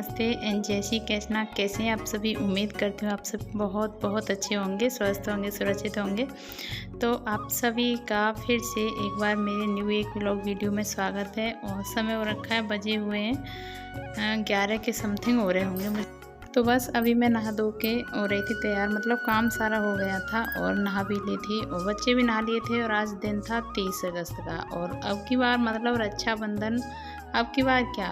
नमस्ते एंड जय श्री कृष्णा। कैसे हैं आप सभी? उम्मीद करती हूँ आप सब बहुत बहुत अच्छे होंगे, स्वस्थ होंगे, सुरक्षित होंगे। तो आप सभी का फिर से एक बार मेरे न्यू एक व्लॉग वीडियो में स्वागत है। और समय हो रखा है, बजे हुए हैं 11 के समथिंग हो रहे होंगे। तो बस अभी मैं नहा धो के हो रही थी तैयार, मतलब काम सारा हो गया था और नहा भी ली थी और बच्चे भी नहा लिए थे। और आज दिन था 30 अगस्त का। और अब की बार मतलब रक्षाबंधन, अब की बार क्या,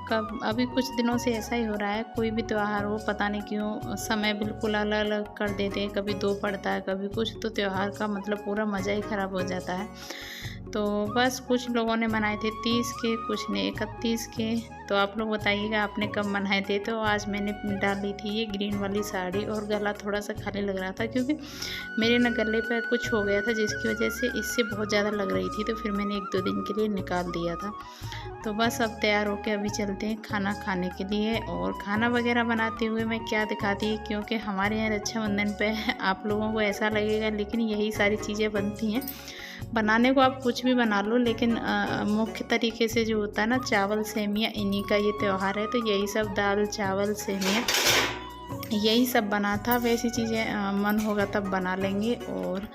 कब अभी कुछ दिनों से ऐसा ही हो रहा है। कोई भी त्यौहार हो, पता नहीं क्यों समय बिल्कुल अलग अलग कर देते हैं। कभी 2 पड़ता है, कभी कुछ, तो त्यौहार का मतलब पूरा मज़ा ही ख़राब हो जाता है। तो बस कुछ लोगों ने मनाए थे 30 के, कुछ ने 31 के। तो आप लोग बताइएगा आपने कब मनाए थे। तो आज मैंने डाली थी ये ग्रीन वाली साड़ी और गला थोड़ा सा खाली लग रहा था क्योंकि मेरे ना गले पर कुछ हो गया था, जिसकी वजह से इससे बहुत ज़्यादा लग रही थी। तो फिर मैंने 1-2 दिन के लिए निकाल दिया था। तो बस अब तैयार होके अभी चलते हैं खाना खाने के लिए। और खाना वगैरह बनाते हुए मैं क्या दिखाती, क्योंकि हमारे यहाँ रक्षाबंधन पे आप लोगों को ऐसा लगेगा लेकिन यही सारी चीज़ें बनती हैं। बनाने को आप कुछ भी बना लो, लेकिन मुख्य तरीके से जो होता है ना, चावल सेमिया, इन्हीं का ये त्यौहार है। तो यही सब दाल चावल सेमिया यही सब बना था। वैसी चीज़ें मन होगा तब बना लेंगे। और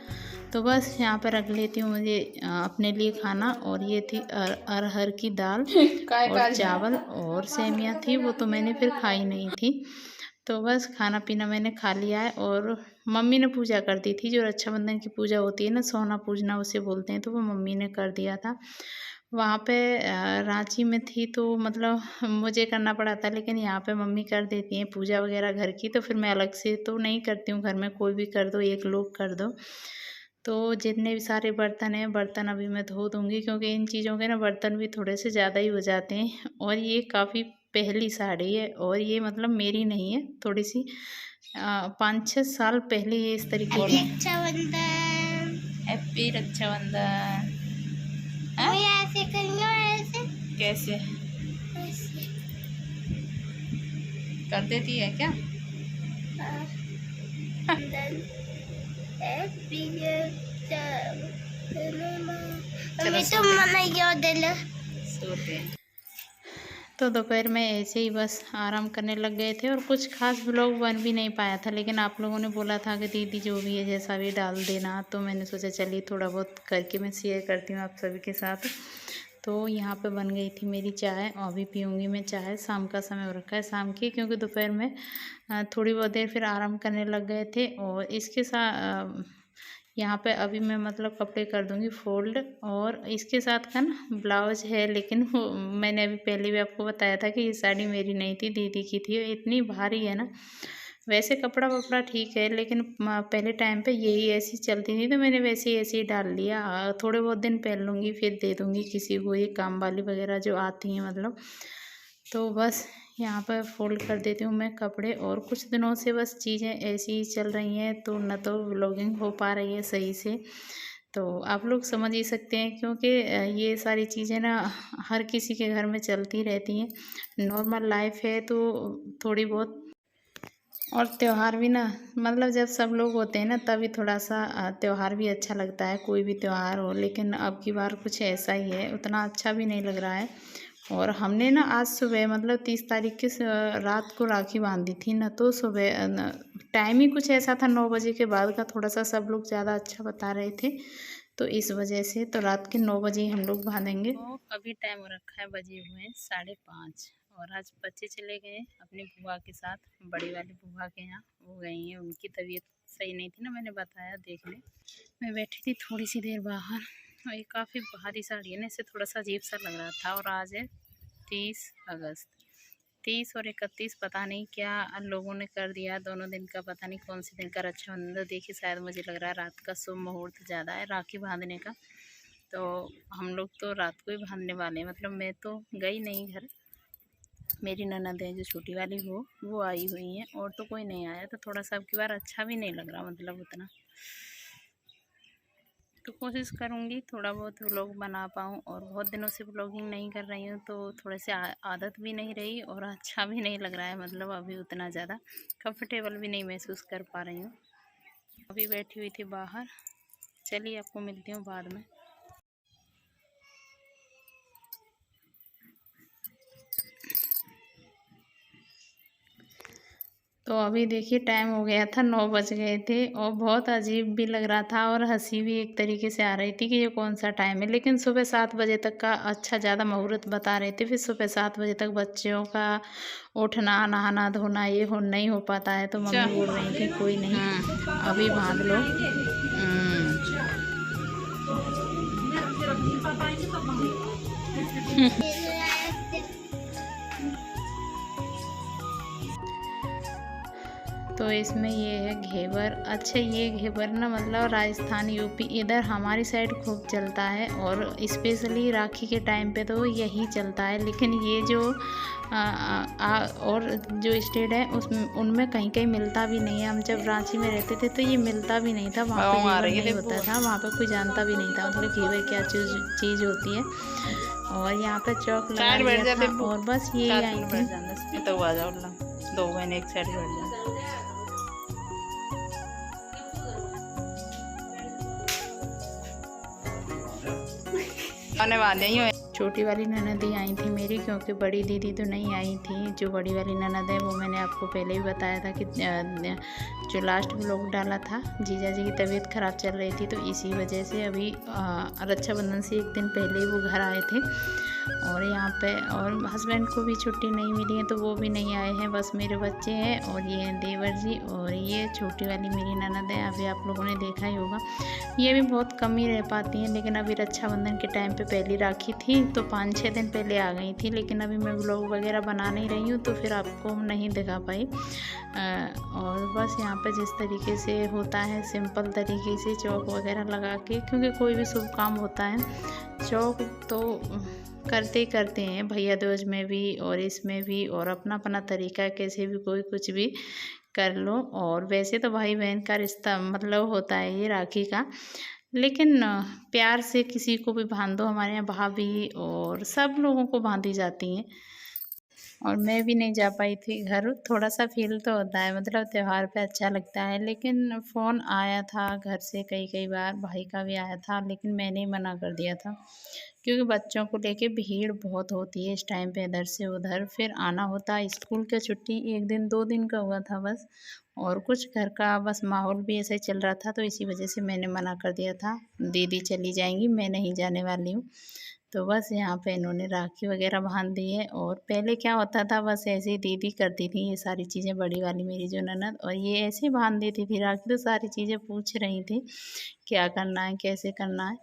तो बस यहाँ पर रख लेती हूँ मुझे अपने लिए खाना। और ये थी अरहर की दाल और चावल और सेमिया थी, वो तो मैंने फिर खाई नहीं थी। तो बस खाना पीना मैंने खा लिया है। और मम्मी ने पूजा कर दी थी, जो रक्षाबंधन की पूजा होती है ना, सोना पूजना उसे बोलते हैं, तो वो मम्मी ने कर दिया था। वहाँ पे रांची में थी तो मतलब मुझे करना पड़ा था, लेकिन यहाँ पे मम्मी कर देती हैं पूजा वगैरह घर की। तो फिर मैं अलग से तो नहीं करती हूँ, घर में कोई भी कर दो, एक लोग कर दो। तो जितने भी सारे बर्तन हैं, बर्तन अभी मैं धो दूँगी, क्योंकि इन चीज़ों के ना बर्तन भी थोड़े से ज़्यादा ही हो जाते हैं। और ये काफ़ी पहली साड़ी है और ये मतलब मेरी नहीं है, थोड़ी सी 5-6 साल पहले ये इस तरीके की। रक्षाबंधन, हैप्पी रक्षाबंधन। हाँ? मैं ऐसे करूँगी और ऐसे कैसे ऐसे। कर देती है क्या? Then happy Rakshabandhan. चलो मैं तो मना याद दिला। सोते हैं। तो दोपहर में ऐसे ही बस आराम करने लग गए थे और कुछ खास व्लॉग बन भी नहीं पाया था। लेकिन आप लोगों ने बोला था कि दीदी जो भी है जैसा भी डाल देना, तो मैंने सोचा चलिए थोड़ा बहुत करके मैं शेयर करती हूँ आप सभी के साथ। तो यहाँ पे बन गई थी मेरी चाय और अभी पीऊँगी मैं चाय। शाम का समय हो रखा है, शाम की, क्योंकि दोपहर में थोड़ी बहुत देर फिर आराम करने लग गए थे। और इसके साथ यहाँ पे अभी मैं मतलब कपड़े कर दूँगी फोल्ड। और इसके साथ का ना ब्लाउज है, लेकिन वो मैंने अभी पहले भी आपको बताया था कि ये साड़ी मेरी नहीं थी, दीदी की थी। इतनी भारी है ना, वैसे कपड़ा वपड़ा ठीक है, लेकिन पहले टाइम पे यही ऐसी चलती थी, तो मैंने वैसे ही ऐसे ही डाल लिया। थोड़े बहुत दिन पहन लूँगी, फिर दे दूँगी किसी को, ये काम वाली वगैरह जो आती हैं मतलब। तो बस यहाँ पर फ़ोल्ड कर देती हूँ मैं कपड़े। और कुछ दिनों से बस चीज़ें ऐसी ही चल रही हैं, तो न तो व्लॉगिंग हो पा रही है सही से। तो आप लोग समझ ही सकते हैं, क्योंकि ये सारी चीज़ें ना हर किसी के घर में चलती रहती हैं। नॉर्मल लाइफ है तो थोड़ी बहुत। और त्यौहार भी ना, मतलब जब सब लोग होते हैं ना, तभी थोड़ा सा त्यौहार भी अच्छा लगता है, कोई भी त्यौहार हो। लेकिन अब की बार कुछ ऐसा ही है, उतना अच्छा भी नहीं लग रहा है। और हमने ना आज सुबह मतलब 30 तारीख की रात को राखी बांधी थी ना, तो सुबह टाइम ही कुछ ऐसा था 9 बजे के बाद का, थोड़ा सा सब लोग ज़्यादा अच्छा बता रहे थे। तो इस वजह से तो रात के 9 बजे ही हम लोग बांधेंगे। तो अभी टाइम हो रखा है, बजे हुए हैं 5:30। और आज बच्चे चले गए अपनी बुआ के साथ, बड़ी वाली बुआ के यहाँ। वो गई हैं, उनकी तबीयत सही नहीं थी ना, मैंने बताया देखने। मैं बैठी थी थोड़ी सी देर बाहर। और ये काफ़ी भारी साड़ी है ना, इससे थोड़ा सा अजीब सा लग रहा था। और आज है 30 अगस्त। 30 और 31 पता नहीं क्या लोगों ने कर दिया, दोनों दिन का पता नहीं कौन से दिन का रक्षाबंधन। देखिए शायद मुझे लग रहा है रात का शुभ मुहूर्त ज़्यादा है राखी बांधने का। तो हम लोग तो रात को ही बांधने वाले हैं, मतलब मैं तो गई नहीं घर। मेरी ननद है जो छोटी वाली, वो आई हुई हैं, और तो कोई नहीं आया। तो थोड़ा सा अब की बार अच्छा भी नहीं लग रहा, मतलब उतना। तो कोशिश करूँगी थोड़ा बहुत व्लॉग बना पाऊँ। और बहुत दिनों से व्लॉगिंग नहीं कर रही हूँ, तो थोड़े से आदत भी नहीं रही और अच्छा भी नहीं लग रहा है, मतलब अभी उतना ज़्यादा कंफर्टेबल भी नहीं महसूस कर पा रही हूँ। अभी बैठी हुई थी बाहर। चलिए आपको मिलती हूँ बाद में। तो अभी देखिए टाइम हो गया था 9 बज गए थे और बहुत अजीब भी लग रहा था और हंसी भी एक तरीके से आ रही थी कि ये कौन सा टाइम है। लेकिन सुबह 7 बजे तक का अच्छा ज़्यादा मुहूर्त बता रहे थे। फिर सुबह 7 बजे तक बच्चों का उठना, नहाना धोना ये हो नहीं हो पाता है। तो मम्मी बोल रही थी कोई नहीं अभी बांध लो। तो इसमें ये है घेवर। अच्छा ये घेवर ना मतलब राजस्थान यूपी इधर हमारी साइड खूब चलता है और स्पेशली राखी के टाइम पे तो यही चलता है। लेकिन ये जो और जो स्टेट है उसमें उनमें कहीं कहीं मिलता भी नहीं है। हम जब रांची में रहते थे तो ये मिलता भी नहीं था, वहाँ पे घेवर नहीं होता था, वहाँ पे कोई जानता भी नहीं था मतलब घेवर क्या चीज़ होती है। और यहाँ पे चौक लगा दिया था और बस ये आई थी। तो आ जाओ 2 महीने एक साइड बैठ जाओ। आने वाले ही हो। छोटी वाली ननद ही आई थी मेरी, क्योंकि बड़ी दीदी तो नहीं आई थी। जो बड़ी वाली ननद है वो मैंने आपको पहले ही बताया था कि जो लास्ट व्लॉग डाला था, जीजा जी की तबीयत ख़राब चल रही थी तो इसी वजह से अभी रक्षाबंधन से एक दिन पहले ही वो घर आए थे। और यहाँ पे और हस्बैंड को भी छुट्टी नहीं मिली है तो वो भी नहीं आए हैं, बस मेरे बच्चे हैं और ये हैं देवर जी और ये छोटी वाली मेरी ननद है। अभी आप लोगों ने देखा ही होगा, ये भी बहुत कम ही रह पाती हैं। लेकिन अभी रक्षाबंधन के टाइम पे पहली राखी थी तो 5-6 दिन पहले आ गई थी। लेकिन अभी मैं व्लॉग वगैरह बना नहीं रही हूँ तो फिर आपको नहीं दिखा पाई। और बस यहाँ पे जिस तरीके से होता है सिंपल तरीके से चौक वगैरह लगा के, क्योंकि कोई भी शुभ काम होता है चौक तो करते ही करते हैं, भैया दूज में भी और इसमें भी, और अपना अपना तरीका है कैसे भी कोई कुछ भी कर लो। और वैसे तो भाई बहन का रिश्ता मतलब होता है ये राखी का, लेकिन प्यार से किसी को भी बांध दो। हमारे यहाँ भाभी और सब लोगों को बांधी जाती हैं और मैं भी नहीं जा पाई थी घर। थोड़ा सा फील तो होता है मतलब त्यौहार पे अच्छा लगता है। लेकिन फ़ोन आया था घर से कई बार, भाई का भी आया था लेकिन मैंने ही मना कर दिया था, क्योंकि बच्चों को लेके भीड़ बहुत होती है इस टाइम पे, इधर से उधर फिर आना होता है। स्कूल की छुट्टी 1 दिन 2 दिन का हुआ था बस, और कुछ घर का बस माहौल भी ऐसे चल रहा था तो इसी वजह से मैंने मना कर दिया था। दीदी चली जाएंगी, मैं नहीं जाने वाली हूँ। तो बस यहाँ पे इन्होंने राखी वगैरह बांध दी है। और पहले क्या होता था बस ऐसे ही दीदी करती थी ये सारी चीज़ें, बड़ी वाली मेरी जो ननद, और ये ऐसे ही बांध देती थी राखी। तो सारी चीज़ें पूछ रही थी क्या करना है कैसे करना है।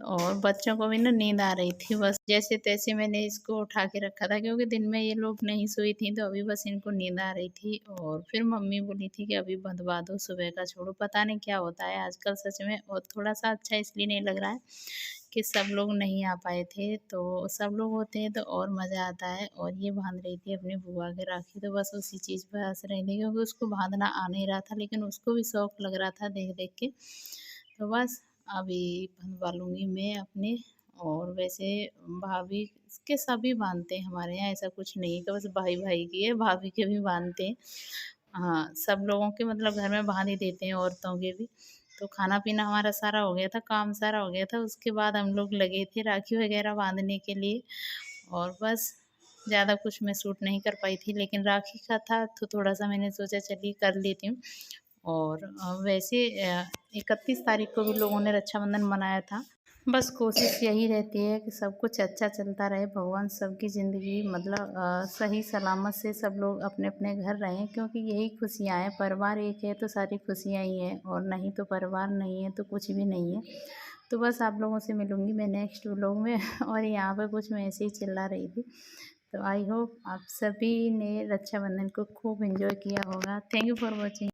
और बच्चों को भी ना नींद आ रही थी, बस जैसे तैसे मैंने इसको उठा के रखा था, क्योंकि दिन में ये लोग नहीं सोई थी तो अभी बस इनको नींद आ रही थी। और फिर मम्मी बोली थी कि अभी बंधवा दो, सुबह का छोड़ो। पता नहीं क्या होता है आजकल सच में। और थोड़ा सा अच्छा इसलिए नहीं लग रहा है कि सब लोग नहीं आ पाए थे, तो सब लोग होते हैं तो और मज़ा आता है। और ये बांध रही थी अपनी बुआ के राखी, तो बस उसी चीज़ पर हंस रही थी, क्योंकि उसको बांधना आ नहीं रहा था लेकिन उसको भी शौक लग रहा था देख देख के। तो बस अभी बंधवा लूँगी मैं अपने। और वैसे भाभी के सभी बांधते हैं हमारे यहाँ, ऐसा कुछ नहीं है कि बस भाई भाई की है, भाभी के भी बांधते हैं। हाँ, सब लोगों के मतलब घर में बांध ही देते हैं, औरतों के भी। तो खाना पीना हमारा सारा हो गया था, काम सारा हो गया था, उसके बाद हम लोग लगे थे राखी वगैरह बांधने के लिए। और बस ज़्यादा कुछ मैं शूट नहीं कर पाई थी, लेकिन राखी का था तो थोड़ा सा मैंने सोचा चलिए कर लेती हूँ। और वैसे 31 तारीख को भी लोगों ने रक्षाबंधन मनाया था। बस कोशिश यही रहती है कि सब कुछ अच्छा चलता रहे, भगवान सबकी ज़िंदगी मतलब सही सलामत से सब लोग अपने अपने घर रहें, क्योंकि यही खुशियाँ हैं। परिवार एक है तो सारी खुशियाँ ही हैं, और नहीं तो परिवार नहीं है तो कुछ भी नहीं है। तो बस आप लोगों से मिलूँगी मैं नेक्स्ट व्लॉग में। और यहाँ पर कुछ मैं ऐसे ही चिल्ला रही थी। तो आई होप आप सभी ने रक्षाबंधन को खूब एंजॉय किया होगा। Thank you for watching.